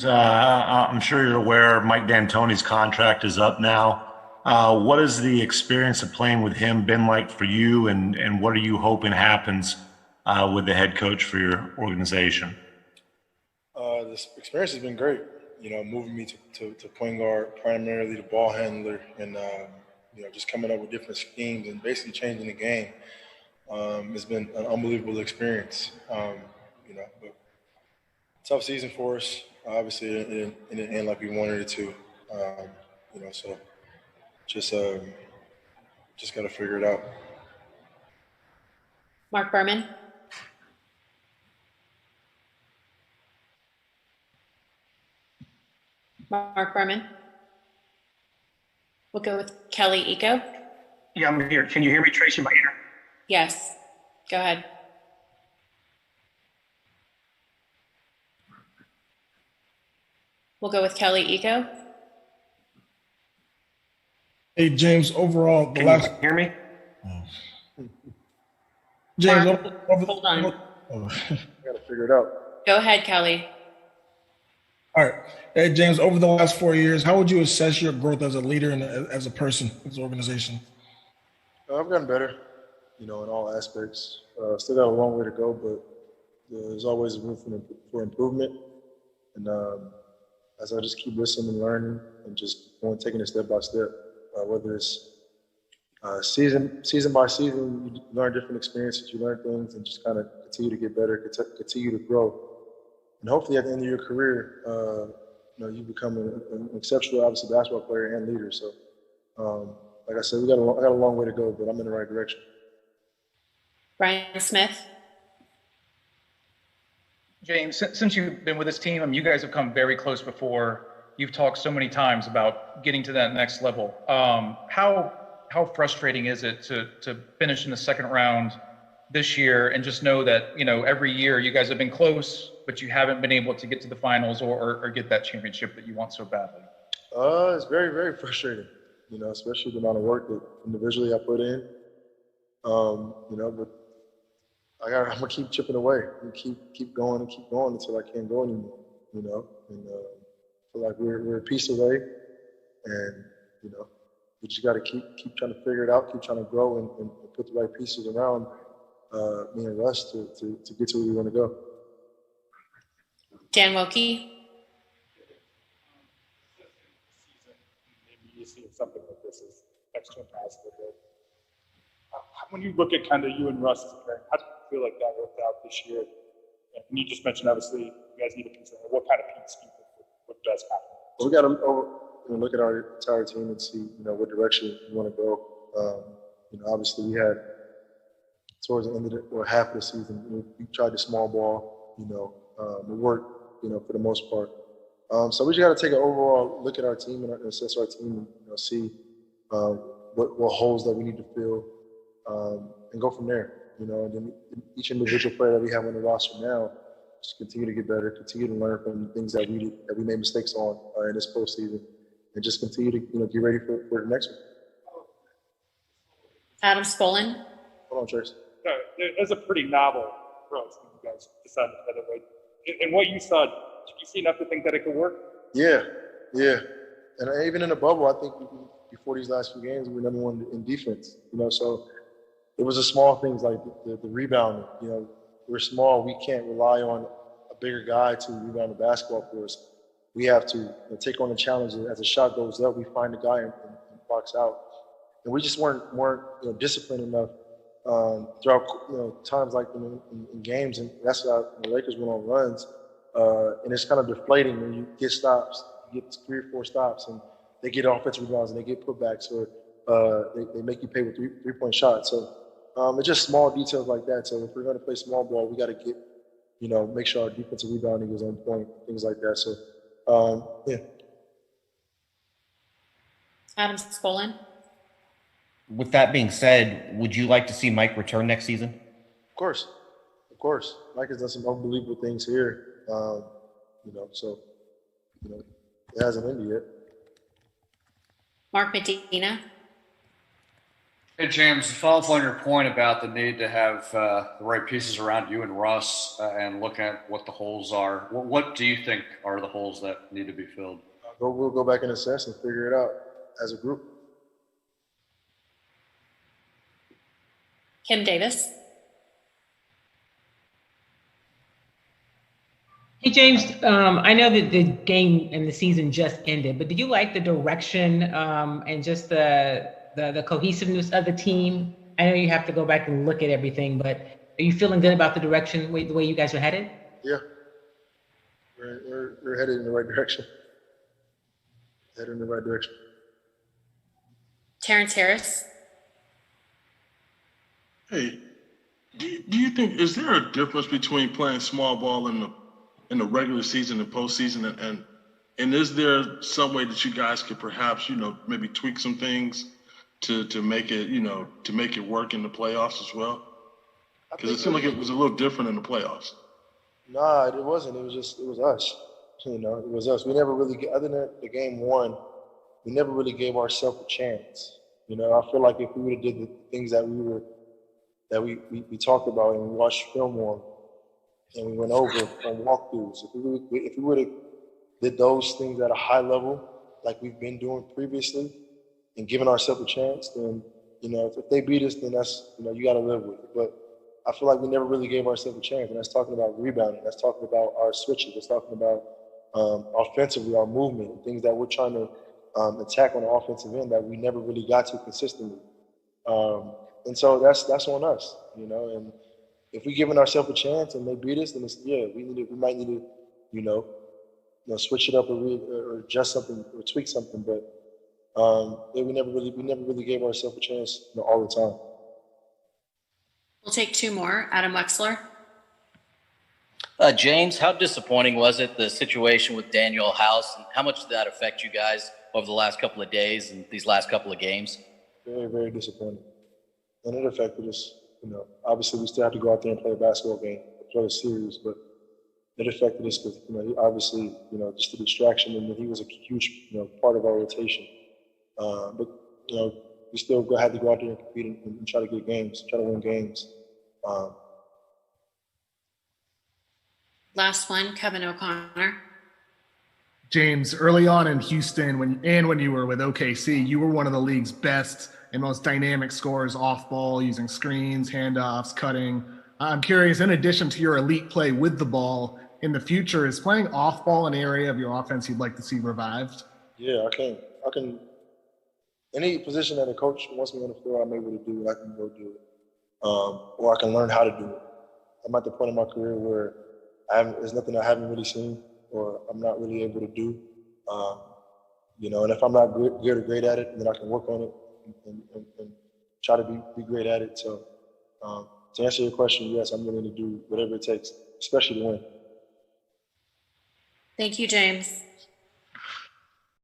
I'm sure you're aware Mike D'Antoni's contract is up now. What has the experience of playing with him been like for you, and what are you hoping happens with the head coach for your organization? This experience has been great. Moving me to point guard, primarily the ball handler, and just coming up with different schemes and basically changing the game. It's been an unbelievable experience. But tough season for us. Obviously, it didn't end like we wanted it to. So just just got to figure it out. Mark Berman. Mark Berman. We'll go with Kelly Eco. Yeah, I'm here. Can you hear me, Tracy? Am I here? Yes. Go ahead. We'll go with Kelly Eco. Hey, James, overall, Can you hear me? James, Mark, hold on. Got to figure it out. Go ahead, Kelly. All right. Hey, James, over the last 4 years, how would you assess your growth as a leader and as a person, as an organization? I've gotten better, in all aspects. Still got a long way to go, but there's always room for improvement. And as I just keep listening and learning and just taking it step by step, whether it's season by season, you learn different experiences, you learn things, and just kind of continue to get better, continue to grow. And hopefully at the end of your career, you become an exceptional, obviously, basketball player and leader. So, like I said, I got a long way to go, but I'm in the right direction. Brian Smith. James, since you've been with this team, you guys have come very close before. You've talked so many times about getting to that next level. How frustrating is it to finish in the second round this year and just know that, every year you guys have been close, but you haven't been able to get to the finals or get that championship that you want so badly? It's very, very frustrating, especially the amount of work that individually I put in. But I'm gonna keep chipping away and keep going until I can't go anymore, And I feel like we're a piece away, and we just got to keep trying to figure it out, keep trying to grow and put the right pieces around me and Russ to get to where we want to go. Dan Wilkie. Maybe you see something like this is extra positive. When you look at kind of you and Russ as a pair, how do you feel like that worked out this year? And you just mentioned, obviously, you guys need a piece of what kind of piece do you think would best happen? Well, we got to look at our entire team and see, what direction we want to go. Obviously, we had towards the end of half of the season, we tried the small ball. We worked, for the most part. So we just got to take an overall look at our team and assess our team and see what holes that we need to fill and go from there. And then each individual player that we have on the roster now, just continue to get better, continue to learn from the things that we made mistakes on in this postseason, and just continue to get ready for the next one. Adam Spolin. Hold on, Trace. That's a pretty novel approach when you guys decided to head that way. And what you saw, did you see enough to think that it could work? Yeah. And even in the bubble, I think before these last few games, we were number one in defense. So it was the small things like the rebounding. We're small. We can't rely on a bigger guy to rebound the basketball for us. We have to take on the challenge. As the shot goes up, we find the guy and box out. And we just weren't disciplined enough throughout times like in games, and that's why the Lakers went on runs. And it's kind of deflating when you get stops, you get 3 or 4 stops, and they get offensive rebounds and they get putbacks, or they make you pay with three-point shots. So it's just small details like that. So if we're going to play small ball, we got to get, make sure our defensive rebounding is on point, things like that. So, yeah. Adam Spolin. With that being said, would you like to see Mike return next season? Of course. Mike has done some unbelievable things here. So, it hasn't ended yet. Mark Medina. Hey, James, to follow up on your point about the need to have the right pieces around you and Russ and look at what the holes are, what do you think are the holes that need to be filled? We'll go back and assess and figure it out as a group. Kim Davis. Hey James, I know that the game and the season just ended, but did you like the direction and just the cohesiveness of the team? I know you have to go back and look at everything, but are you feeling good about the direction, the way you guys are headed? Yeah, we're headed in the right direction. Headed in the right direction. Terrence Harris. Hey, do you think, is there a difference between playing small ball in the regular season and postseason, and is there some way that you guys could perhaps, maybe tweak some things to make it, to make it work in the playoffs as well? Because it seemed like it was a little different in the playoffs. Nah, it wasn't. It was us. It was us. We never really, other than the game one, we never really gave ourselves a chance. I feel like if we would have did the things that we talked about and we watched film on and we went over on walkthroughs, if we would have did those things at a high level like we've been doing previously and given ourselves a chance, then if they beat us, then that's you got to live with it. But I feel like we never really gave ourselves a chance, and that's talking about rebounding. That's talking about our switches. That's talking about offensively our movement and things that we're trying to attack on the offensive end that we never really got to consistently. And so that's on us, And if we giving ourselves a chance and they beat us, then we might need to, switch it up or adjust something or tweak something. But we never really gave ourselves a chance all the time. We'll take two more. Adam Wexler. James, how disappointing was it, the situation with Daniel House, and how much did that affect you guys over the last couple of days and these last couple of games? Very, very disappointing. And it affected us. Obviously we still have to go out there and play a basketball game, play a series, but it affected us because, he obviously, just the distraction, and he was a huge, part of our rotation. But, we still had to go out there and compete and try to get games, try to win games. Last one, Kevin O'Connor. James, early on in Houston, when you were with OKC, you were one of the league's best and most dynamic scorers off ball, using screens, handoffs, cutting. I'm curious, in addition to your elite play with the ball, in the future, is playing off ball an area of your offense you'd like to see revived? Yeah, I can. Any position that a coach wants me on the floor, I'm able to do it. I can go do it, or I can learn how to do it. I'm at the point in my career where there's nothing I haven't really seen or I'm not really able to do. And if I'm not good or great at it, then I can work on it and try to be great at it. So to answer your question, yes, I'm willing to do whatever it takes, especially to win. Thank you, James.